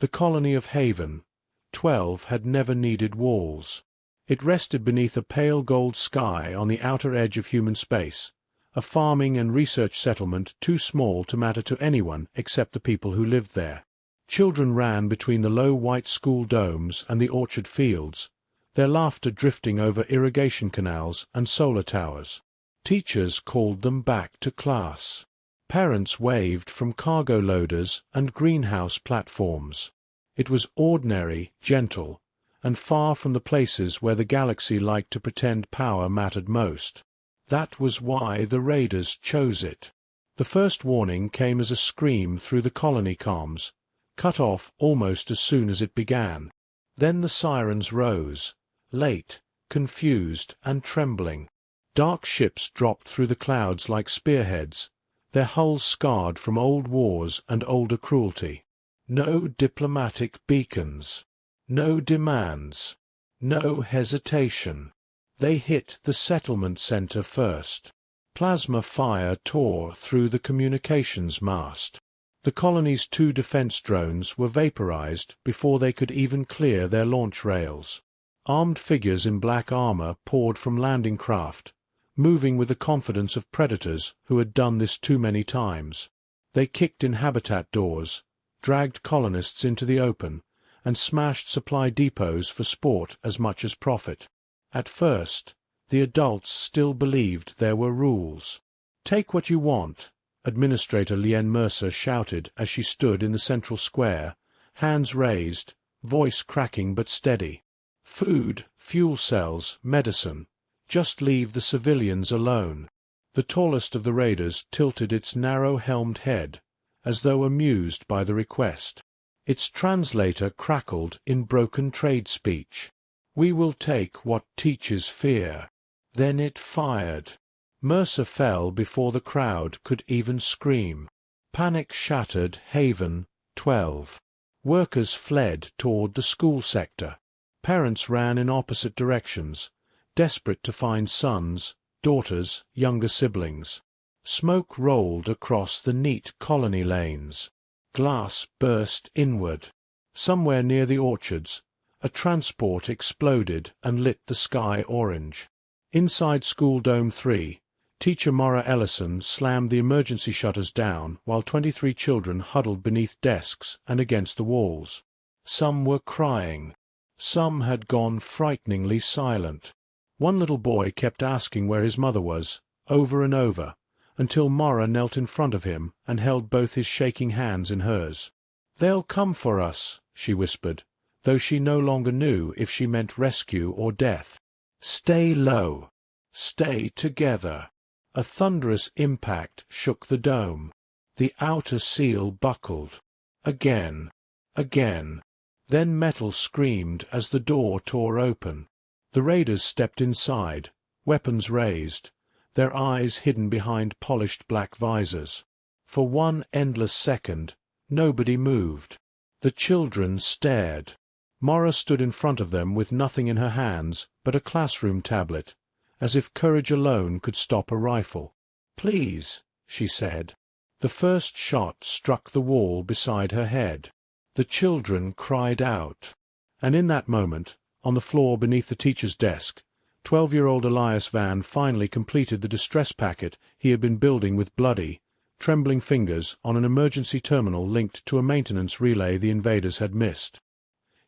The colony of Haven, 12, had never needed walls. It rested beneath a pale gold sky on the outer edge of human space, a farming and research settlement too small to matter to anyone except the people who lived there. Children ran between the low white school domes and the orchard fields, their laughter drifting over irrigation canals and solar towers. Teachers called them back to class. Parents waved from cargo loaders and greenhouse platforms. It was ordinary, gentle, and far from the places where the galaxy liked to pretend power mattered most. That was why the raiders chose it. The first warning came as a scream through the colony comms, cut off almost as soon as it began. Then the sirens rose, late, confused, and trembling. Dark ships dropped through the clouds like spearheads, their hulls scarred from old wars and older cruelty. No diplomatic beacons. No demands. No hesitation. They hit the settlement center first. Plasma fire tore through the communications mast. The colony's 2 defense drones were vaporized before they could even clear their launch rails. Armed figures in black armor poured from landing craft, moving with the confidence of predators who had done this too many times. They kicked in habitat doors, dragged colonists into the open, and smashed supply depots for sport as much as profit. At first, the adults still believed there were rules. "Take what you want," Administrator Lien Mercer shouted as she stood in the central square, hands raised, voice cracking but steady. "Food, fuel cells, medicine. Just leave the civilians alone." The tallest of the raiders tilted its narrow-helmed head, as though amused by the request. Its translator crackled in broken trade speech. "We will take what teaches fear." Then it fired. Mercer fell before the crowd could even scream. Panic shattered Haven, 12. Workers fled toward the school sector. Parents ran in opposite directions, desperate to find sons, daughters, younger siblings. Smoke rolled across the neat colony lanes. Glass burst inward. Somewhere near the orchards, a transport exploded and lit the sky orange. Inside School Dome 3, Teacher Maura Ellison slammed the emergency shutters down while 23 children huddled beneath desks and against the walls. Some were crying. Some had gone frighteningly silent. One little boy kept asking where his mother was, over and over, until Maura knelt in front of him and held both his shaking hands in hers. "They'll come for us," she whispered, though she no longer knew if she meant rescue or death. "Stay low. Stay together." A thunderous impact shook the dome. The outer seal buckled. Again. Again. Then metal screamed as the door tore open. The raiders stepped inside, weapons raised, their eyes hidden behind polished black visors. For one endless second, nobody moved. The children stared. Maura stood in front of them with nothing in her hands but a classroom tablet, as if courage alone could stop a rifle. "Please," she said. The first shot struck the wall beside her head. The children cried out. And in that moment, on the floor beneath the teacher's desk, 12-year-old Elias Van finally completed the distress packet he had been building with bloody, trembling fingers on an emergency terminal linked to a maintenance relay the invaders had missed.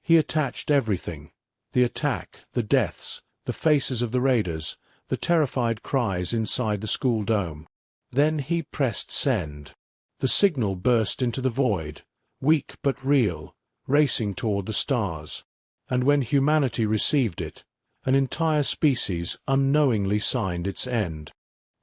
He attached everything: the attack, the deaths, the faces of the raiders, the terrified cries inside the school dome. Then he pressed send. The signal burst into the void, weak but real, racing toward the stars. And when humanity received it, an entire species unknowingly signed its end.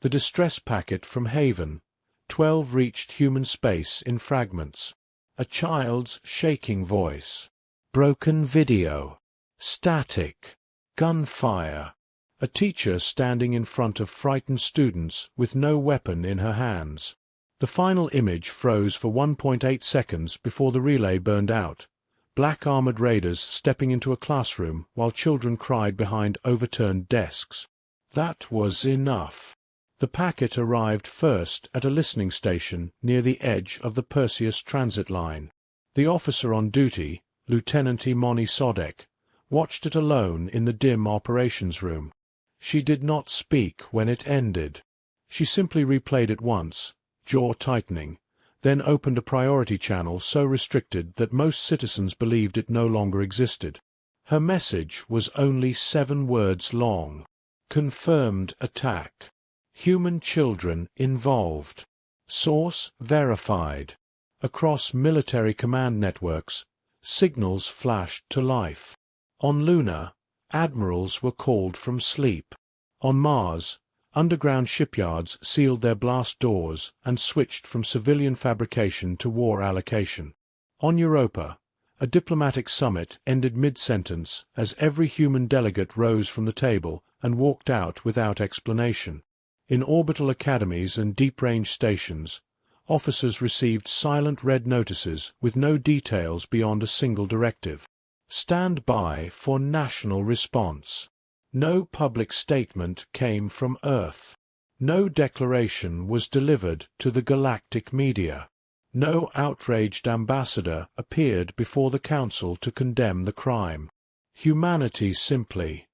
The distress packet from Haven, 12 reached human space in fragments. A child's shaking voice. Broken video. Static. Gunfire. A teacher standing in front of frightened students with no weapon in her hands. The final image froze for 1.8 seconds before the relay burned out. Black armored raiders stepping into a classroom while children cried behind overturned desks. That was enough. The packet arrived first at a listening station near the edge of the Perseus transit line. The officer on duty, Lieutenant Imoni Sodek, watched it alone in the dim operations room. She did not speak when it ended. She simply replayed it once, jaw tightening, then opened a priority channel so restricted that most citizens believed it no longer existed. Her message was only 7 words long. Confirmed attack. Human children involved. Source verified. Across military command networks, signals flashed to life. On Luna, admirals were called from sleep. On Mars, underground shipyards sealed their blast doors and switched from civilian fabrication to war allocation. On Europa, a diplomatic summit ended mid-sentence as every human delegate rose from the table and walked out without explanation. In orbital academies and deep-range stations, officers received silent red notices with no details beyond a single directive. Stand by for national response. No public statement came from Earth. No declaration was delivered to the galactic media. No outraged ambassador appeared before the Council to condemn the crime. Humanity simply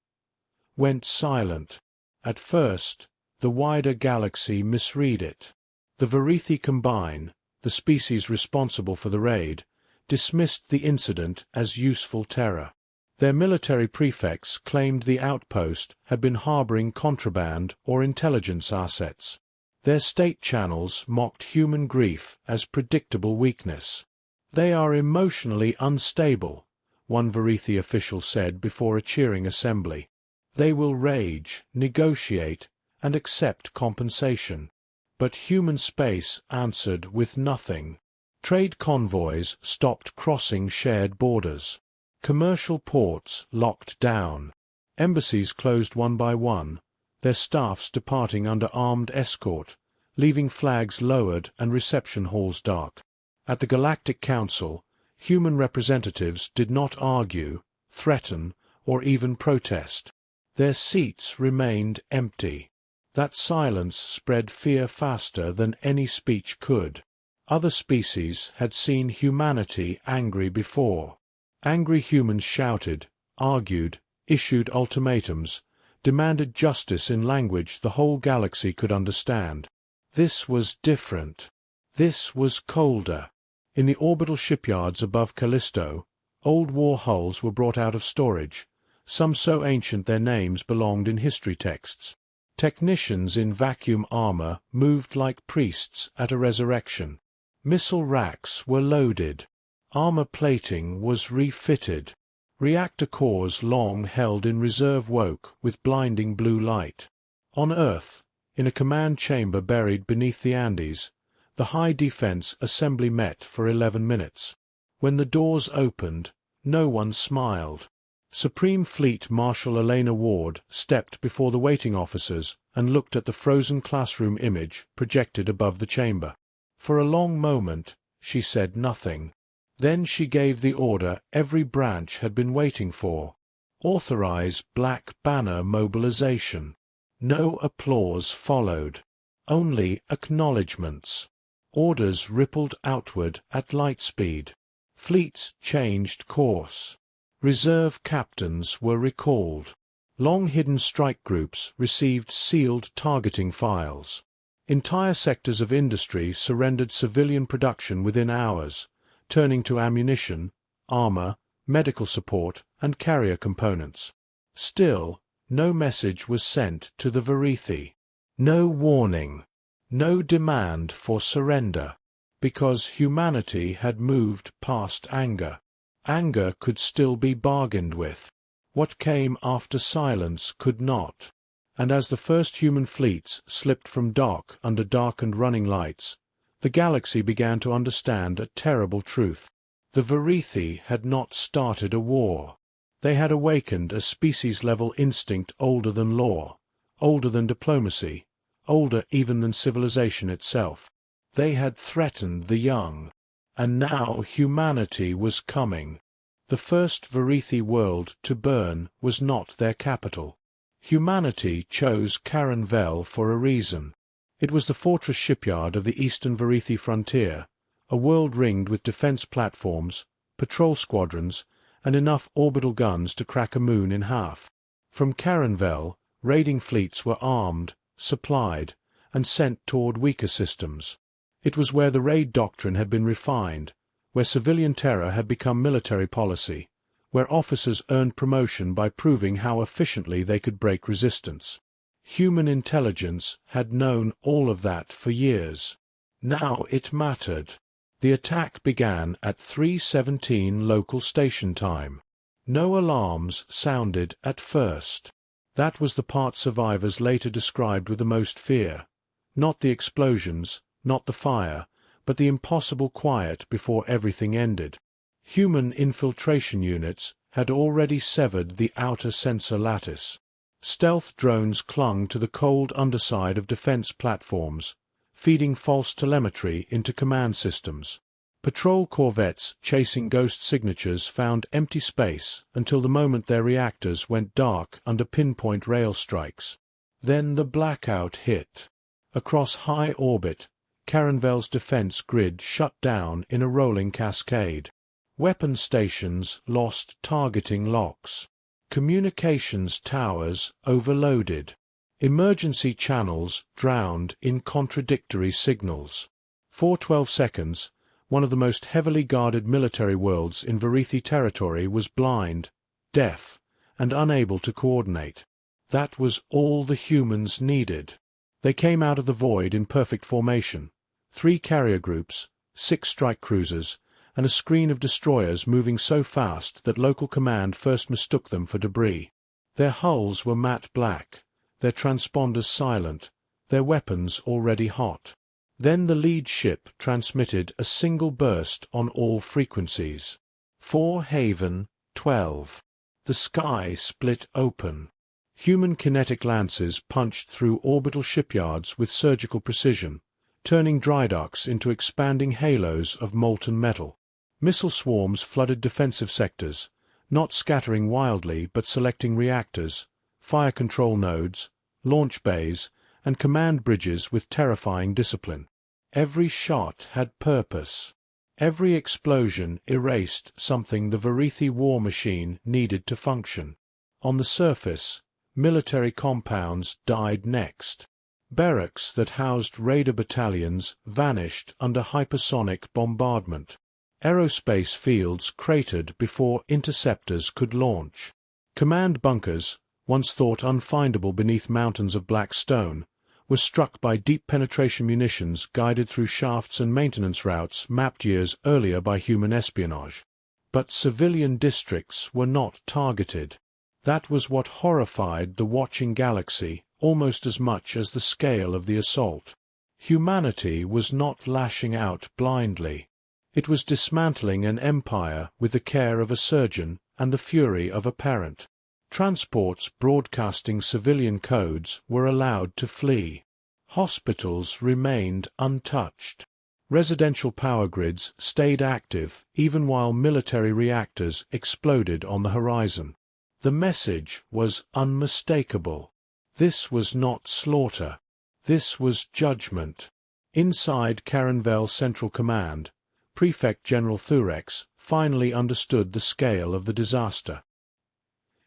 went silent. At first, the wider galaxy misread it. The Varithi Combine, the species responsible for the raid, dismissed the incident as useful terror. Their military prefects claimed the outpost had been harboring contraband or intelligence assets. Their state channels mocked human grief as predictable weakness. They are emotionally unstable, one Varithi official said before a cheering assembly. They will rage, negotiate, and accept compensation. But human space answered with nothing. Trade convoys stopped crossing shared borders. Commercial ports locked down. Embassies closed one by one, their staffs departing under armed escort, leaving flags lowered and reception halls dark. At the Galactic Council, human representatives did not argue, threaten, or even protest. Their seats remained empty. That silence spread fear faster than any speech could. Other species had seen humanity angry before. Angry humans shouted, argued, issued ultimatums, demanded justice in language the whole galaxy could understand. This was different. This was colder. In the orbital shipyards above Callisto, old war hulls were brought out of storage, some so ancient their names belonged in history texts. Technicians in vacuum armor moved like priests at a resurrection. Missile racks were loaded. Armor plating was refitted. Reactor cores long held in reserve woke with blinding blue light. On Earth, in a command chamber buried beneath the Andes, the High Defense Assembly met for 11 minutes. When the doors opened, no one smiled. Supreme Fleet Marshal Elena Ward stepped before the waiting officers and looked at the frozen classroom image projected above the chamber. For a long moment, she said nothing. Then she gave the order every branch had been waiting for. Authorize Black Banner mobilization. No applause followed. Only acknowledgements. Orders rippled outward at light speed. Fleets changed course. Reserve captains were recalled. Long-hidden strike groups received sealed targeting files. Entire sectors of industry surrendered civilian production within hours, turning to ammunition, armor, medical support, and carrier components. Still, no message was sent to the Varithi. No warning. No demand for surrender. Because humanity had moved past anger. Anger could still be bargained with. What came after silence could not. And as the first human fleets slipped from dock under darkened running lights, the galaxy began to understand a terrible truth. The Varithi had not started a war. They had awakened a species-level instinct older than law, older than diplomacy, older even than civilization itself. They had threatened the young. And now humanity was coming. The first Varithi world to burn was not their capital. Humanity chose Caranvel for a reason. It was the fortress shipyard of the eastern Varithi frontier, a world ringed with defense platforms, patrol squadrons, and enough orbital guns to crack a moon in half. From Carenvel, raiding fleets were armed, supplied, and sent toward weaker systems. It was where the raid doctrine had been refined, where civilian terror had become military policy, where officers earned promotion by proving how efficiently they could break resistance. Human intelligence had known all of that for years. Now it mattered. The attack began at 3:17 local station time. No alarms sounded at first. That was the part survivors later described with the most fear. Not the explosions, not the fire, but the impossible quiet before everything ended. Human infiltration units had already severed the outer sensor lattice. Stealth drones clung to the cold underside of defense platforms, feeding false telemetry into command systems. Patrol corvettes chasing ghost signatures found empty space until the moment their reactors went dark under pinpoint rail strikes. Then the blackout hit. Across high orbit, Carenvel's defense grid shut down in a rolling cascade. Weapon stations lost targeting locks. Communications towers overloaded. Emergency channels drowned in contradictory signals. For 12 seconds, one of the most heavily guarded military worlds in Varithi territory was blind, deaf, and unable to coordinate. That was all the humans needed. They came out of the void in perfect formation. 3 carrier groups, 6 strike cruisers, and a screen of destroyers moving so fast that local command first mistook them for debris. Their hulls were matte black, their transponders silent, their weapons already hot. Then the lead ship transmitted a single burst on all frequencies. 4 Haven, 12. The sky split open. Human kinetic lances punched through orbital shipyards with surgical precision, turning dry docks into expanding halos of molten metal. Missile swarms flooded defensive sectors, not scattering wildly but selecting reactors, fire control nodes, launch bays, and command bridges with terrifying discipline. Every shot had purpose. Every explosion erased something the Varithi war machine needed to function. On the surface, military compounds died next. Barracks that housed raider battalions vanished under hypersonic bombardment. Aerospace fields cratered before interceptors could launch. Command bunkers, once thought unfindable beneath mountains of black stone, were struck by deep penetration munitions guided through shafts and maintenance routes mapped years earlier by human espionage. But civilian districts were not targeted. That was what horrified the watching galaxy almost as much as the scale of the assault. Humanity was not lashing out blindly. It was dismantling an empire with the care of a surgeon and the fury of a parent. Transports broadcasting civilian codes were allowed to flee. Hospitals remained untouched. Residential power grids stayed active even while military reactors exploded on the horizon. The message was unmistakable. This was not slaughter. This was judgment. Inside Carenvel Central Command, Prefect General Thurex finally understood the scale of the disaster.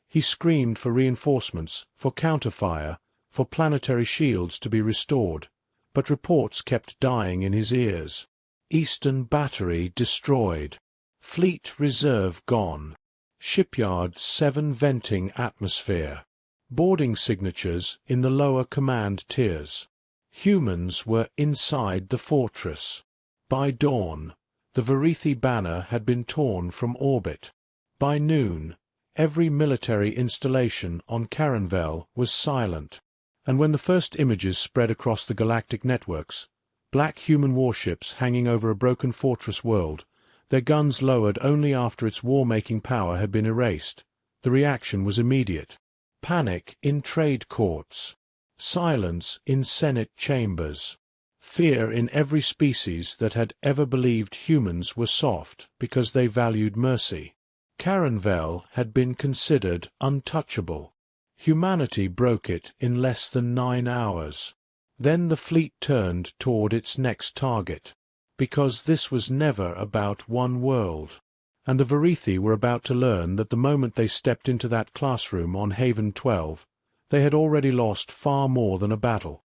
He screamed for reinforcements, for counterfire, for planetary shields to be restored, but reports kept dying in his ears. Eastern Battery destroyed. Fleet Reserve gone. Shipyard 7 venting atmosphere. Boarding signatures in the lower command tiers. Humans were inside the fortress. By dawn, the Varithi banner had been torn from orbit. By noon, every military installation on Carenvel was silent, and when the first images spread across the galactic networks, black human warships hanging over a broken fortress world, their guns lowered only after its war-making power had been erased, the reaction was immediate. Panic in trade courts. Silence in Senate chambers. Fear in every species that had ever believed humans were soft because they valued mercy. Carenvel had been considered untouchable. Humanity broke it in less than 9 hours. Then the fleet turned toward its next target. because this was never about one world. And the Verithi were about to learn that the moment they stepped into that classroom on Haven 12, they had already lost far more than a battle.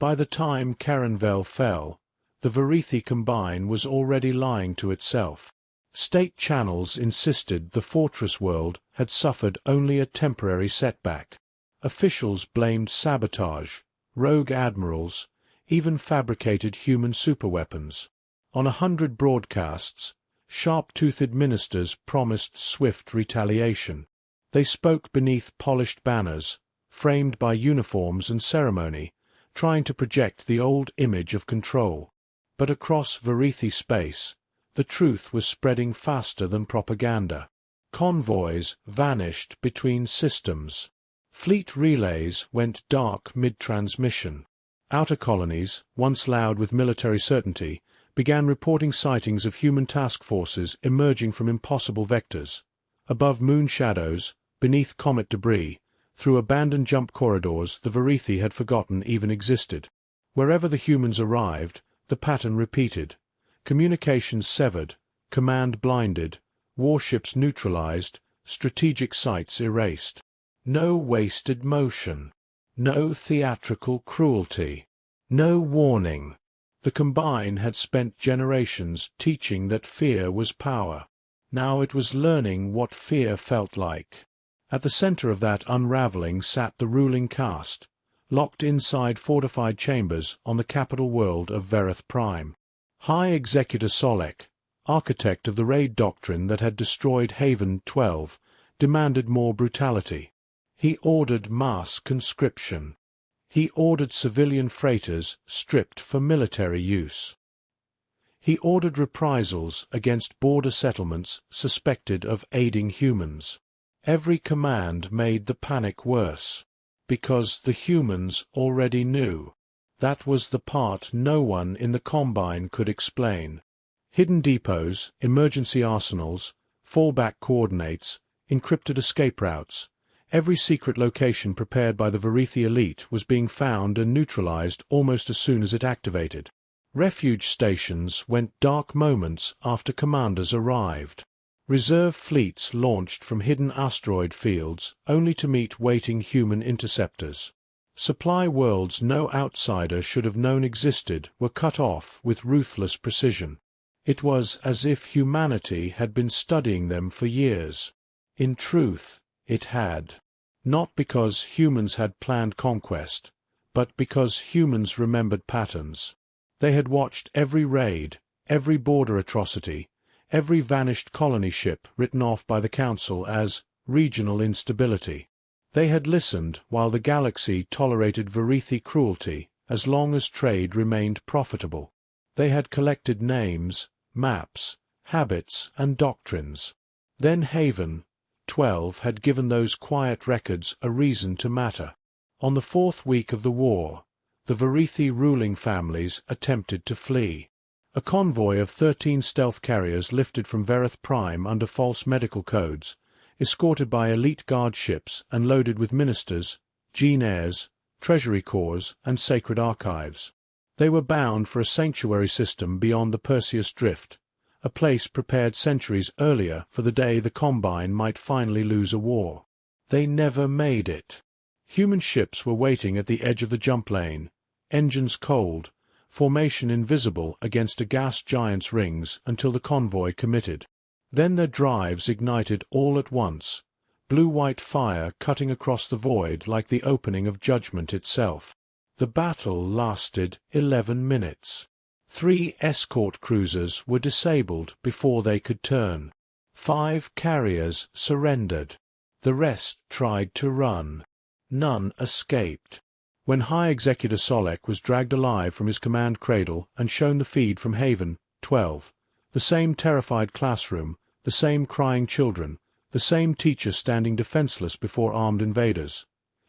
By the time Carenvel fell, the Verithi Combine was already lying to itself. State channels insisted the fortress world had suffered only a temporary setback. Officials blamed sabotage, rogue admirals, even fabricated human superweapons. On 100 broadcasts, sharp-toothed ministers promised swift retaliation. They spoke beneath polished banners, framed by uniforms and ceremony, trying to project the old image of control. But across Verithi space, the truth was spreading faster than propaganda. Convoys vanished between systems. Fleet relays went dark mid-transmission. Outer colonies, once loud with military certainty, began reporting sightings of human task forces emerging from impossible vectors. Above moon shadows, beneath comet debris, through abandoned jump corridors the Verithi had forgotten even existed. Wherever the humans arrived, the pattern repeated. Communications severed, command blinded, warships neutralized, strategic sites erased. No wasted motion. No theatrical cruelty. No warning. The Combine had spent generations teaching that fear was power. Now it was learning what fear felt like. At the center of that unraveling sat the ruling caste, locked inside fortified chambers on the capital world of Verith Prime. High Executor Solek, architect of the raid doctrine that had destroyed Haven 12, demanded more brutality. He ordered mass conscription. He ordered civilian freighters stripped for military use. He ordered reprisals against border settlements suspected of aiding humans. Every command made the panic worse, because the humans already knew. That was the part no one in the Combine could explain. Hidden depots, emergency arsenals, fallback coordinates, encrypted escape routes. Every secret location prepared by the Verithi elite was being found and neutralized almost as soon as it activated. Refuge stations went dark moments after commanders arrived. Reserve fleets launched from hidden asteroid fields only to meet waiting human interceptors. Supply worlds no outsider should have known existed were cut off with ruthless precision. It was as if humanity had been studying them for years. In truth, it had. Not because humans had planned conquest, but because humans remembered patterns. They had watched every raid, every border atrocity, every vanished colony ship written off by the Council as regional instability. They had listened while the galaxy tolerated Verithi cruelty as long as trade remained profitable. They had collected names, maps, habits, and doctrines. Then Haven 12 had given those quiet records a reason to matter. On the 4th week of the war, the Verithi ruling families attempted to flee. A convoy of 13 stealth carriers lifted from Verith Prime under false medical codes, escorted by elite guard ships and loaded with ministers, gene heirs, treasury corps, and sacred archives. They were bound for a sanctuary system beyond the Perseus Drift, a place prepared centuries earlier for the day the Combine might finally lose a war. They never made it. Human ships were waiting at the edge of the jump lane, engines cold, formation invisible against a gas giant's rings until the convoy committed. Then their drives ignited all at once, blue-white fire cutting across the void like the opening of judgment itself. The battle lasted 11 minutes. 3 escort cruisers were disabled before they could turn. 5 carriers surrendered. The rest tried to run. None escaped. When High Executor Solek was dragged alive from his command cradle and shown the feed from Haven 12, the same terrified classroom, the same crying children, the same teacher standing defenseless before armed invaders,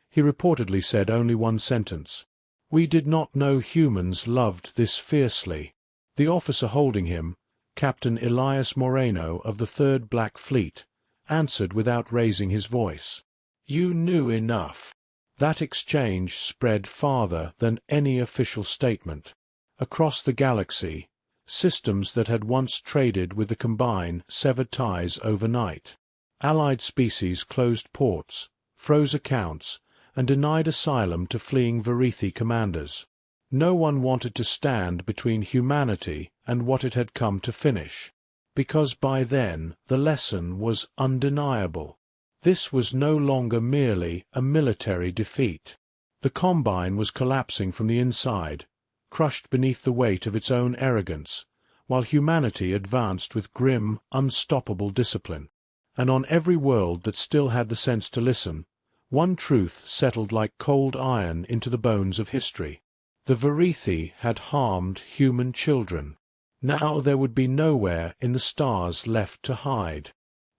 he reportedly said only one sentence. "We did not know humans loved this fiercely." The officer holding him, Captain Elias Moreno of the 3rd Black Fleet, answered without raising his voice. "You knew enough." That exchange spread farther than any official statement. Across the galaxy, Systems that had once traded with the Combine severed ties overnight. Allied species closed ports, froze accounts, and denied asylum to fleeing Varithi commanders. No one wanted to stand between humanity and what it had come to finish, because by then the lesson was undeniable. This was no longer merely a military defeat. The Combine was collapsing from the inside, crushed beneath the weight of its own arrogance, while humanity advanced with grim, unstoppable discipline. And on every world that still had the sense to listen, one truth settled like cold iron into the bones of history. The Varithi had harmed human children. Now there would be nowhere in the stars left to hide.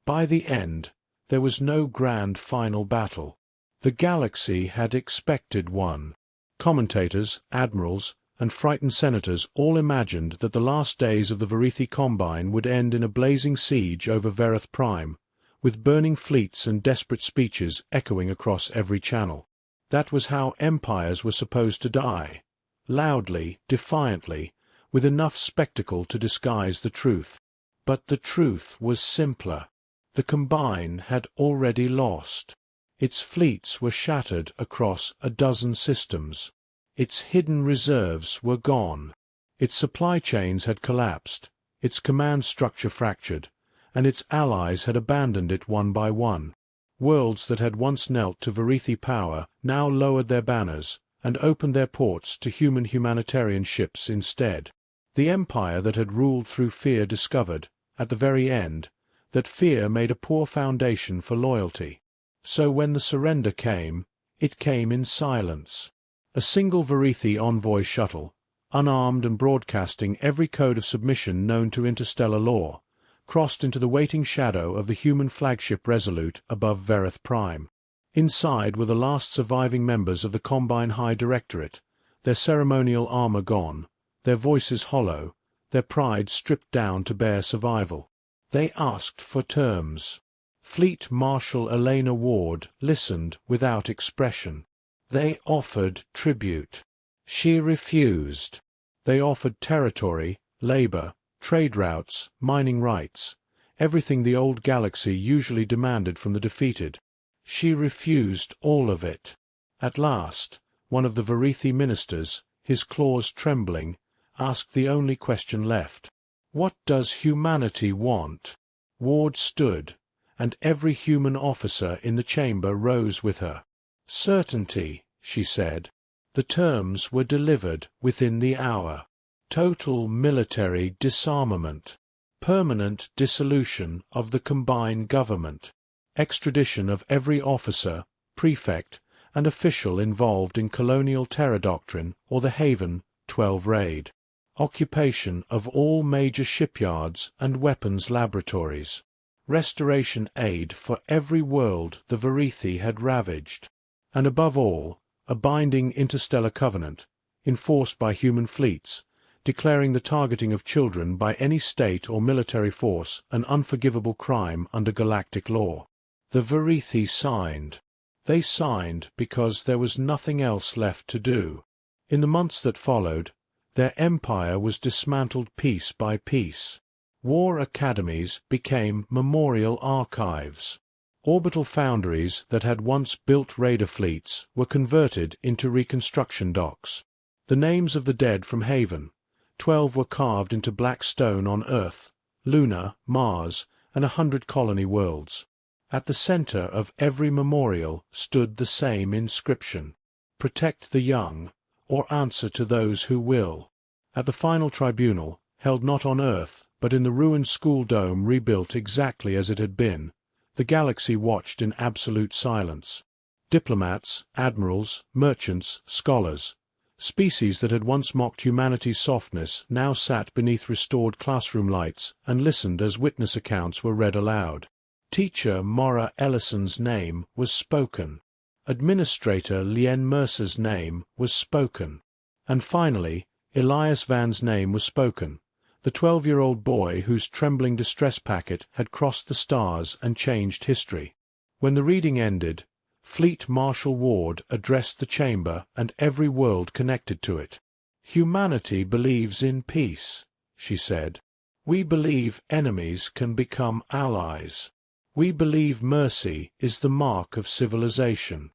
By the end, there was no grand final battle. The galaxy had expected one. Commentators, admirals, and frightened senators all imagined that the last days of the Varithi Combine would end in a blazing siege over Verith Prime, with burning fleets and desperate speeches echoing across every channel. That was how empires were supposed to die. Loudly, defiantly, with enough spectacle to disguise the truth. But the truth was simpler. The Combine had already lost. Its fleets were shattered across a dozen systems. Its hidden reserves were gone. Its supply chains had collapsed, its command structure fractured, and its allies had abandoned it one by one. Worlds that had once knelt to Varithi power now lowered their banners and opened their ports to humanitarian ships instead. The empire that had ruled through fear discovered, at the very end, that fear made a poor foundation for loyalty. So when the surrender came, it came in silence. A single Varithi envoy shuttle, unarmed and broadcasting every code of submission known to interstellar law, crossed into the waiting shadow of the human flagship Resolute above Verith Prime. Inside were the last surviving members of the Combine High Directorate, their ceremonial armor gone, their voices hollow, their pride stripped down to bare survival. They asked for terms. Fleet Marshal Elena Ward listened without expression. They offered tribute. She refused. They offered territory, labor, trade routes, mining rights, everything the old galaxy usually demanded from the defeated. She refused all of it. At last, one of the Varithi ministers, his claws trembling, asked the only question left. What does humanity want? Ward stood, and every human officer in the chamber rose with her. Certainty, she said. The terms were delivered within the hour. Total military disarmament. Permanent dissolution of the Combine government. Extradition of every officer, prefect, and official involved in colonial terror doctrine or the Haven 12 raid. Occupation of all major shipyards and weapons laboratories. Restoration aid for every world the Varithi had ravaged. And above all, a binding interstellar covenant, enforced by human fleets, declaring the targeting of children by any state or military force an unforgivable crime under galactic law. The Varithi signed. They signed because there was nothing else left to do. In the months that followed, their empire was dismantled piece by piece. War academies became memorial archives. Orbital foundries that had once built raider fleets were converted into reconstruction docks. The names of the dead from Haven, 12 were carved into black stone on Earth, Luna, Mars, and 100 colony worlds. At the center of every memorial stood the same inscription: Protect the young, or answer to those who will. At the final tribunal, held not on Earth, but in the ruined school dome rebuilt exactly as it had been, the galaxy watched in absolute silence. Diplomats, admirals, merchants, scholars, species that had once mocked humanity's softness now sat beneath restored classroom lights and listened as witness accounts were read aloud. Teacher Maura Ellison's name was spoken. Administrator Lien Mercer's name was spoken. And finally, Elias Van's name was spoken, the 12-year-old boy whose trembling distress packet had crossed the stars and changed history. When the reading ended, Fleet Marshal Ward addressed the chamber and every world connected to it. Humanity believes in peace, she said. We believe enemies can become allies. We believe mercy is the mark of civilization.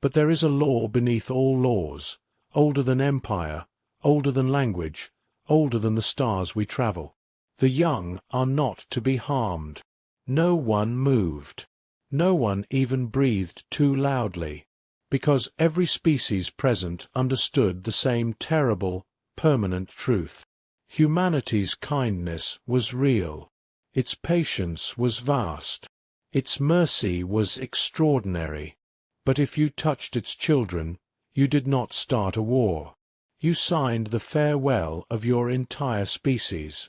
But there is a law beneath all laws, older than empire, older than language, older than the stars we travel. The young are not to be harmed. No one moved. No one even breathed too loudly, because every species present understood the same terrible, permanent truth. Humanity's kindness was real. Its patience was vast. Its mercy was extraordinary. But if you touched its children, you did not start a war. You signed the farewell of your entire species.